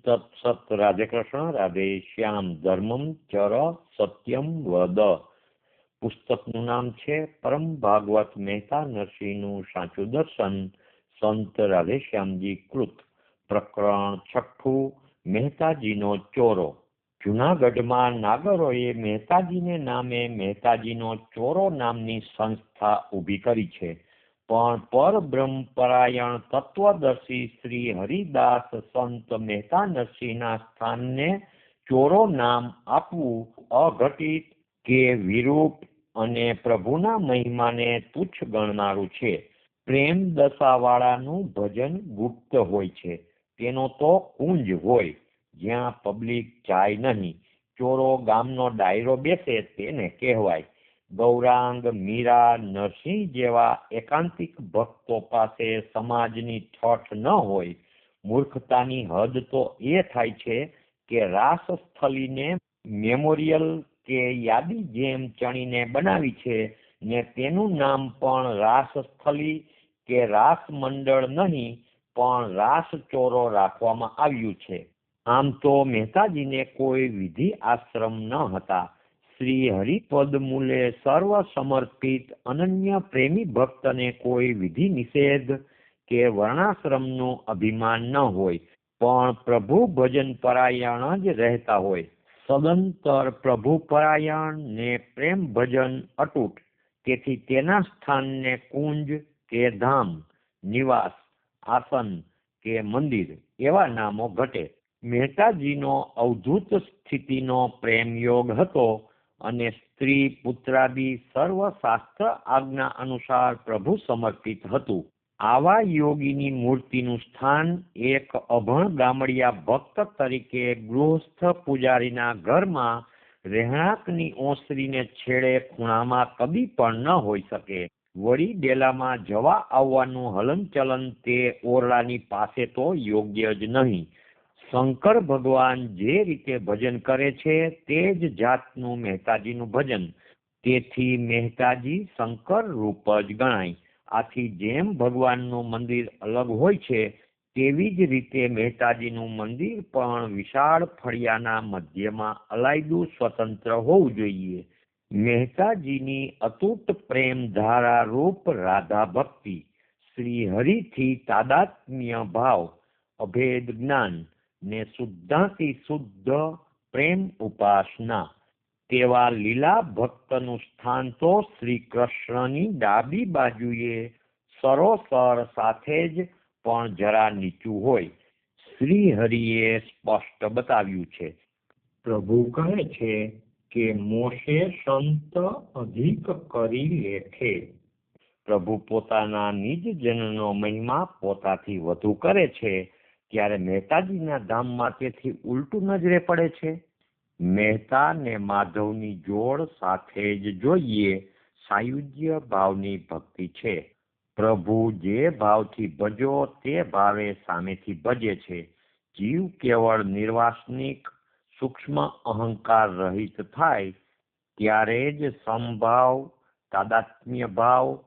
સત રાધે કૃષ્ણ, રાધે શ્યામ. ધર્મમ ચર સત્યમ વદ. પુસ્તકનું નામ છે પરમ ભાગવત મહેતા નરસિંહનું સાચું દર્શન, સંત રાધેશ્યામજી કૃત. પ્રકરણ 6. મહેતાજીનો ચોરો. જૂનાગઢમાં નાગરોએ મહેતાજીને નામે મહેતાજીનો ચોરો નામની સંસ્થા ઊભી કરી છે. પણ પરબ્રહ્મપરાયણ તત્વદર્શી શ્રી હરિદાસ સંત મહેતા નરસિંહના સ્થાનને ચોરો નામ આપવું અઘટિત કે વિરૂપ અને પ્રભુના મહિમાને તુચ્છ ગણનારું છે. પ્રેમ દશાવાળાનું ભજન ગુપ્ત હોય છે, તેનો તો કુંજ હોય, જ્યાં પબ્લિક જાય નહીં. ચોરો ગામનો ડાયરો બેસે તેને કહેવાય. ગૌરાંગ, મીરા, નરસિંહ જેવા એકાંતિક ભક્તો પાસે સમાજની ઠઠ ન હોય. મૂર્ખતાની હદ તો એ થાય છે કે રાસસ્થલીને મેમોરિયલ કે યાદી જેમ ચણીને બનાવી છે ને તેનું નામ પણ રાસસ્થલી કે રાસ મંડળ નહીં પણ રાસ ચોરો રાખવામાં આવ્યું છે. આમ તો મહેતાજીને કોઈ વિધિ આશ્રમ ન હતા. શ્રી હરિપદ મૂલે સર્વ સમર્પિત અનન્ય પ્રેમી ભક્તને કોઈ વિધિ નિષેધ કે વર્ણાશ્રમનું અભિમાન ન હોય, પણ પ્રભુ ભજન પરાયણ જ રહેતા હોય. સદંતર પ્રભુ પરાયણ ને પ્રેમ ભજન અતૂટ. તેથી તેના સ્થાનને કુંજ કે ધામ, નિવાસ, આસન કે મંદિર એવા નામો ઘટે. મહેતાજીનો અવધૂત સ્થિતિનો પ્રેમ યોગ હતો અને સ્ત્રી પુત્રાદિ સર્વ શાસ્ત્ર આજ્ઞા અનુસાર પ્રભુ સમર્પિત હતું. આવા યોગીની મૂર્તિનું સ્થાન એક અભણ ગામડિયા ભક્ત તરીકે ગૃહસ્થ પૂજારીના ઘરમાં રહેણાંકની ઓસરીને છેડે ખૂણામાં કદી પણ ન હોઈ શકે. વળી ડેલામાં જવા આવવાનું હલનચલન તે ઓરડાની પાસે તો યોગ્ય જ નહીં. શંકર ભગવાન જે રીતે ભજન કરે છે તે જ જાતનું મહેતાજીનું ભજન. તેથી મહેતાજી શંકર રૂપ જ ગણાય. આથી જેમ ભગવાનનું મંદિર અલગ હોય છે તેવી જ રીતે મહેતાજીનું મંદિર પણ વિશાળ ફળિયાના મધ્યમાં અલાયદું સ્વતંત્ર હોવું જોઈએ. મહેતાજીની અતૂટ પ્રેમ ધારા રૂપ રાધા ભક્તિ, શ્રી હરિથી તાદાત્મ્ય ભાવ, અભેદ જ્ઞાન ને શુદ્ધાતિ શુદ્ધ પ્રેમ ઉપાસના, તેવા લીલા ભક્તનું સ્થાન તો શ્રી કૃષ્ણની ડાબી બાજુએ સરોસર સાથે જ પણ જરા નીચું હોય. શ્રી હરિએ સ્પષ્ટ બતાવ્યું છે. પ્રભુ કહે છે કે મોશે સંત અધિક કરી લેખે. પ્રભુ પોતાના નિજ જનનો મહિમા પોતાથી વધુ કરે છે, ત્યારે મહેતાજીના ધામમાં તેથી ઉલટું નજરે પડે છે. મહેતા ને માધવની જોડ સાથે જ જોઈએ સાયુજ્ય ભાવની ભક્તિ છે. પ્રભુ જે ભાવથી ભજો તે ભાવે સામેથી ભજે છે. જીવ કેવળ નિર્વાસનિક સૂક્ષ્મ અહંકાર રહિત થાય ત્યારે જ સમભાવ, તાદાત્મ્ય ભાવ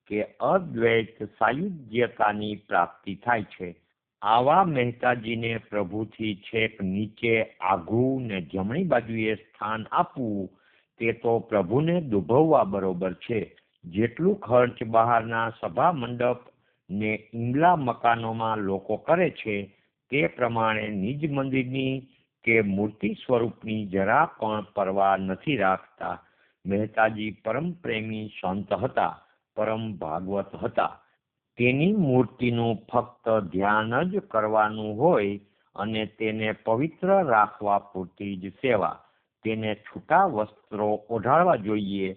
કે અદ્વૈત સાયુજ્યતાની પ્રાપ્તિ થાય છે. આવા મહેતાજીને પ્રભુથી છેક નીચે આઘું ને જમણી બાજુએ સ્થાન આપવું તે તો પ્રભુને દુભવવા બરોબર છે. જેટલું ખર્ચ બહારના સભા મંડપ ને ઈંગલા મકાનોમાં લોકો કરે છે તે પ્રમાણે નિજ મંદિરની કે મૂર્તિ સ્વરૂપની જરા પણ પરવા નથી રાખતા. મહેતાજી પરમ પ્રેમી સંત હતા, પરમ ભાગવત હતા. તેની મૂર્તિનું ફક્ત ધ્યાન જ કરવાનું હોય અને તેને પવિત્ર રાખવા પૂરતી જ સેવા. તેને છૂટા વસ્ત્રો ઓઢાડવા જોઈએ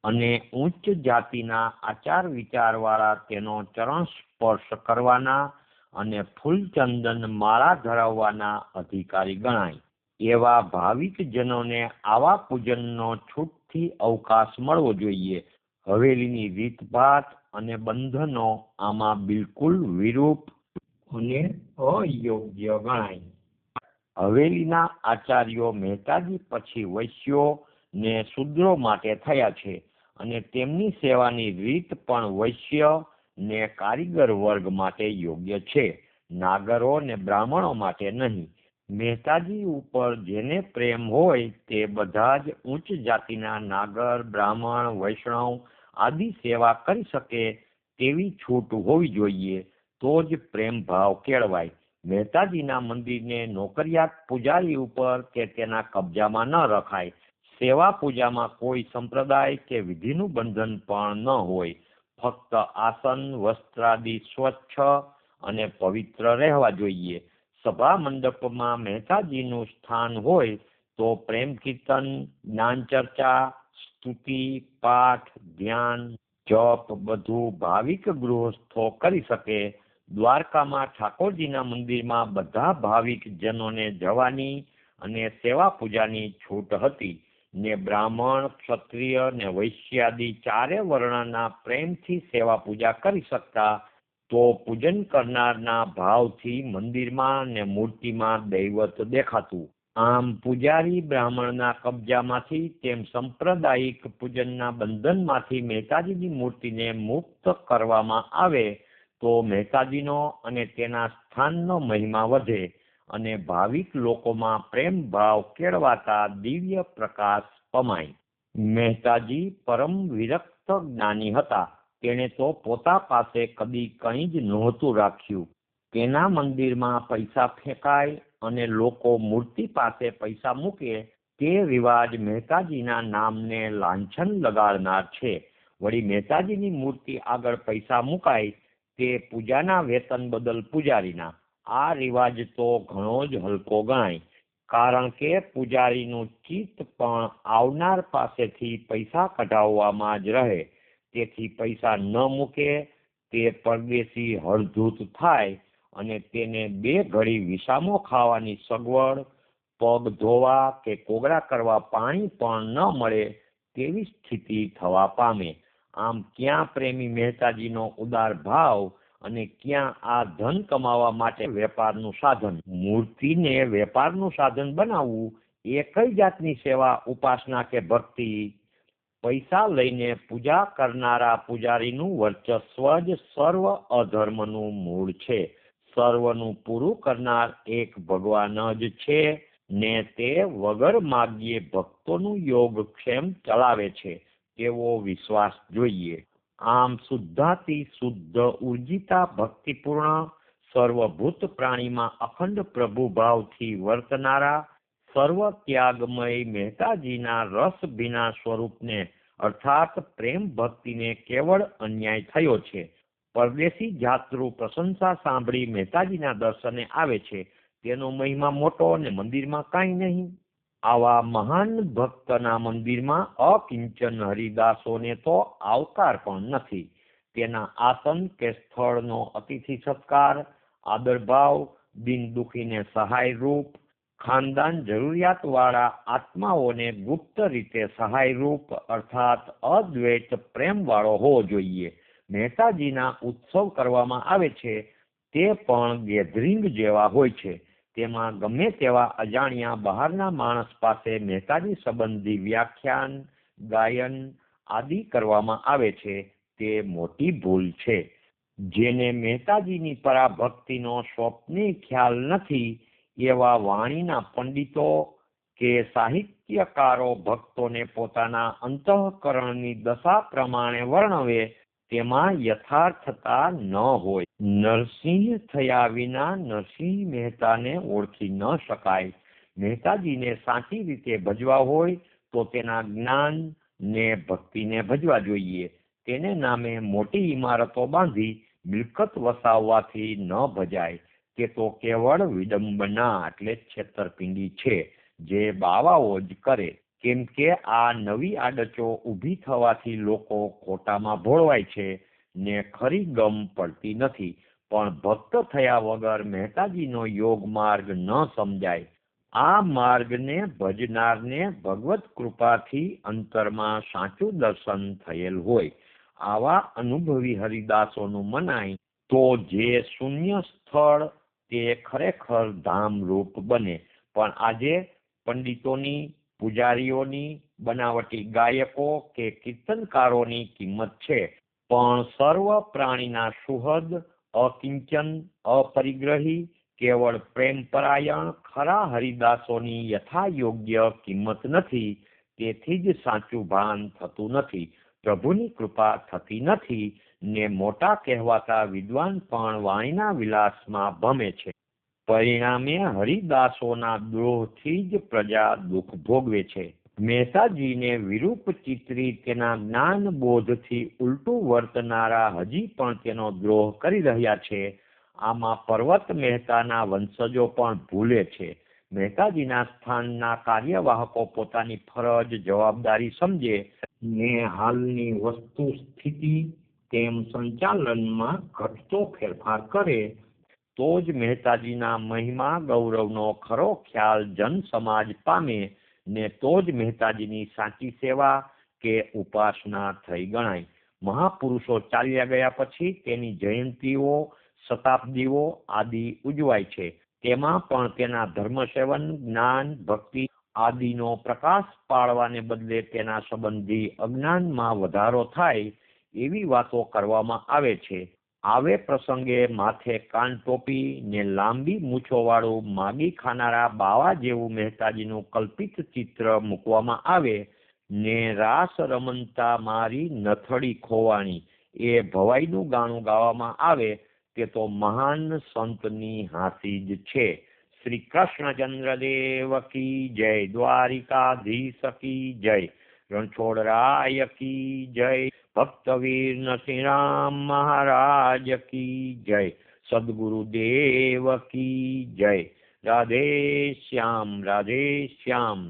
અને ઉચ્ચ જાતિના આચાર વિચારવાળા તેનો ચરણ સ્પર્શ કરવાના અને ફૂલચંદન માળા ધરાવવાના અધિકારી ગણાય. એવા ભાવિક જનોને આવા પૂજનનો છૂટથી અવકાશ મળવો જોઈએ. હવેલીની રીતભાત અને બંધનો આમાં બિલકુલ વિરૂપ અને અયોગ્ય ગણાય. હવેલીના આચાર્યો મહેતાજી પછી વૈશ્યો ને શૂદ્રો માટે થયા છે અને તેમની સેવાની રીત પણ વૈશ્ય ને કારીગર વર્ગ માટે યોગ્ય છે, નાગરો ને બ્રાહ્મણો માટે નહીં. મહેતાજી ઉપર જેને પ્રેમ હોય તે બધા જ ઉચ્ચ જાતિના નાગર, બ્રાહ્મણ, વૈષ્ણવ આદિ સેવા કરી શકે તેવી છૂટ હોવી જોઈએ, તો જ પ્રેમ ભાવ કેળવાય. મહેતાજીના મંદિરને નોકરિયાત પૂજારી ઉપર કે તેના કબજામાં ન રખાય. સેવા પૂજામાં કોઈ સંપ્રદાય કે વિધિનું બંધન પણ ન હોય. ફક્ત આસન, વસ્ત્રાદિ સ્વચ્છ અને પવિત્ર રહેવા જોઈએ. સભા મંડપમાં મહેતાજીનું સ્થાન હોય તો પ્રેમ કીર્તન, જ્ઞાન ચર્ચા, સ્તુતિ, પાઠ, ધ્યાન, જપ બધું ભાવિક ગૃહસ્થો કરી શકે. દ્વારકામાં ઠાકોરજીના મંદિરમાં બધા ભાવિક જનોને જવાની અને સેવા પૂજાની છૂટ હતી ને બ્રાહ્મણ, ક્ષત્રિય ને વૈશ્યાદિ ચારે વર્ણના પ્રેમથી સેવા પૂજા કરી શકતા. તો પૂજન કરનારના ભાવથી મંદિરમાં ને મૂર્તિમાં દૈવત દેખાતું. આમ પૂજારી બ્રાહ્મણના કબજામાંથી તેમ સાંપ્રદાયિક પૂજનના બંધનમાંથી મહેતાજીની મૂર્તિને મુક્ત કરવામાં આવે તો મહેતાજીનો અને તેના સ્થાનનો મહિમા વધે અને ભાવિક લોકોમાં પ્રેમ ભાવ કેળવાતા દિવ્ય પ્રકાશ પમાય. મહેતાજી પરમ વિરક્ત જ્ઞાની હતા. તેણે તો પોતા પાસે કદી કંઈ જ નહોતું રાખ્યું. તેના મંદિરમાં પૈસા ફેંકાય અને લોકો મૂર્તિ પાસે પૈસા મૂકે તે રિવાજ મહેતાજીના નામને લાંછન લગાડનાર છે. વળી મહેતાજીની મૂર્તિ આગળ પૈસા મુકાય તે પૂજાના વેતન બદલ પૂજારીના. આ રિવાજ તો ઘણો જ હલકો ગણાય, કારણ કે પૂજારીનું ચિત્ત પણ આવનાર પાસેથી પૈસા કઢાવવામાં જ રહે. તેથી પૈસા ન મૂકે તે પરદેશી હળધૂત થાય અને તેને બે ઘડી વિસામો ખાવાની સગવડ, પગ ધોવા કે કોગળા કરવા પાણી પણ ન મળે તેવી સ્થિતિ થવા પામે. આમ ક્યાં પ્રેમી મહેતાજીનો ઉદાર ભાવ અને ક્યાં આ ધન કમાવા માટે વેપારનું સાધન. મૂર્તિને વેપારનું સાધન બનાવવું એ કઈ જાતની સેવા, ઉપાસના કે ભક્તિ? પૈસા લઈને પૂજા કરનારા પૂજારીનું વર્ચસ્વ જ સર્વ અધર્મનું મૂળ છે. સર્વનું પૂરું કરનાર એક ભગવાન જ છે ને તે વગર માગ્યે ભક્તોનું યોગક્ષેમ ચલાવે છે તેવો વિશ્વાસ જોઈએ. આમ શુદ્ધાતિ શુદ્ધ ઉર્જિતા ભક્તિપૂર્ણ સર્વભૂત પ્રાણીમાં અખંડ પ્રભુભાવથી વર્તનારા સર્વ ત્યાગમય મહેતાજીના રસ ભીના સ્વરૂપને અર્થાત પ્રેમ ભક્તિને કેવળ અન્યાય થયો છે. પરદેશી જાતૃ પ્રશંસા સાંભળી મહેતાજીના દર્શને આવે છે તેનો મહિમા મોટો અને મંદિરમાં કાંઈ નહીં. આવા મહાન ભક્તના મંદિરમાં અકિંચન હરિદાસોને તો આવકાર પણ નથી. તેના આસન કે સ્થળનો અતિથિ સત્કાર, આદરભાવ, દિન દુખીને સહાય રૂપ, ખાનદાન જરૂરિયાત વાળા આત્માઓને ગુપ્ત રીતે સહાય રૂપ અર્થાત અદ્વૈત પ્રેમ વાળો હોવો જોઈએ. મહેતાજીના ઉત્સવ કરવામાં આવે છે તે પણ ગેધરિંગ જેવા હોય છે. તેમાં ગમે તેવા અજાણ્યા બહારના માણસ પાસે મહેતાજી સંબંધી વ્યાખ્યાન, ગાયન આદિ કરવામાં આવે છે તે મોટી ભૂલ છે. જેને મહેતાજીની પરાભક્તિનો સ્વપ્ને ખ્યાલ નથી એવા વાણીના પંડિતો કે સાહિત્યકારો ભક્તોને પોતાના અંતઃકરણની દશા પ્રમાણે વર્ણવે તેમાં યથાર્થતા ન હોય. નરસિંહ થયા વિના નરસિંહ મહેતાને ઓળખી ન શકાય. મહેતાજીને સાચી રીતે ભજવા હોય તો તેના જ્ઞાન ને ભક્તિને ભજવા જોઈએ. તેને નામે મોટી ઇમારતો બાંધી મિલકત વસાવવાથી ન ભજાય. તે તો કેવળ વિડંબના એટલે છેતરપિંડી છે જે બાવાઓ જ કરે. કેમ કે આ નવી આડચો ઊભી થવાથી લોકો ખોટામાં ભોળવાય છે ને ખરી ગમ પડતી નથી. પણ ભક્ત થયા વગર મહેતાજીનો યોગ માર્ગ ન સમજાય. આ માર્ગને ભજનારને ભગવત કૃપાથી અંતરમાં સાચું દર્શન થયેલ હોય. આવા અનુભવી હરિદાસોનું મનાય તો જે શૂન્ય સ્થળ તે ખરેખર ધામરૂપ બને. પણ આજે પંડિતોની, પૂજારીઓની, બનાવટી ગાયકો કે કીર્તનકારોની કિંમત છે, પણ સર્વ પ્રાણીના સુહદ, અકિંચન, અપરિગ્રહી, કેવળ પ્રેમપરાયણ ખરા હરિદાસોની યથાયોગ્ય કિંમત નથી, તેથી જ સાચું ભાન થતું નથી, પ્રભુની કૃપા થતી નથી, ને મોટા કહેવાતા વિદ્વાન પણ વાણીના વિલાસમાં ભમે છે. પરિણામે હરિદાસોના દ્રોહથી જ પ્રજા દુઃખ ભોગવે છે. મહેતાજીને વિરૂપ ચિતરી તેના જ્ઞાન બોધથી ઉલટું વર્તનારા હજી પણ તેનો દ્રોહ કરી રહ્યા છે. આમાં પર્વત મહેતાના વંશજો પણ ભૂલે છે. મહેતાજીના સ્થાનના કાર્યવાહકો પોતાની ફરજ જવાબદારી સમજે ને હાલની વસ્તુ સ્થિતિ તેમ સંચાલનમાં ઘટતો ફેરફાર કરે તો જ મહેતાજીના મહિમા ગૌરવનો ખરો ખ્યાલ જન સમાજ પામે ને તો જ મહેતાજીની સાચી સેવા કે ઉપાસના થઈ ગણાય. મહાપુરુષો ચાલ્યા ગયા પછી તેની જયંતીઓ, શતાબ્દીઓ આદિ ઉજવાય છે. તેમાં પણ તેના ધર્મસેવન, જ્ઞાન, ભક્તિ આદિનો પ્રકાશ પાડવાને બદલે તેના સંબંધી અજ્ઞાનમાં વધારો થાય એવી વાતો કરવામાં આવે છે. આવે પ્રસંગે માથે કાન ટોપી ને લાંબી મૂછોવાળું માગી ખાનારા બાવા જેવું મહેતાજીનું કલ્પિત ચિત્ર મૂકવામાં આવે ને રાસ રમનતા મારી નથડી ખોવાણી એ ભવાઈનું ગાણું ગાવામાં આવે તે તો મહાન સંતની હાંસી જ છે. શ્રી કૃષ્ણચંદ્ર દેવ કી જય, દ્વારિકાધીશ કી જય, રણછોડરાય કી જય, ભક્તવીર નરસિંહરામ મહારાજ કી જય, સદગુરુદેવ કી જય. રાધે શ્યામ, રાધે શ્યામ.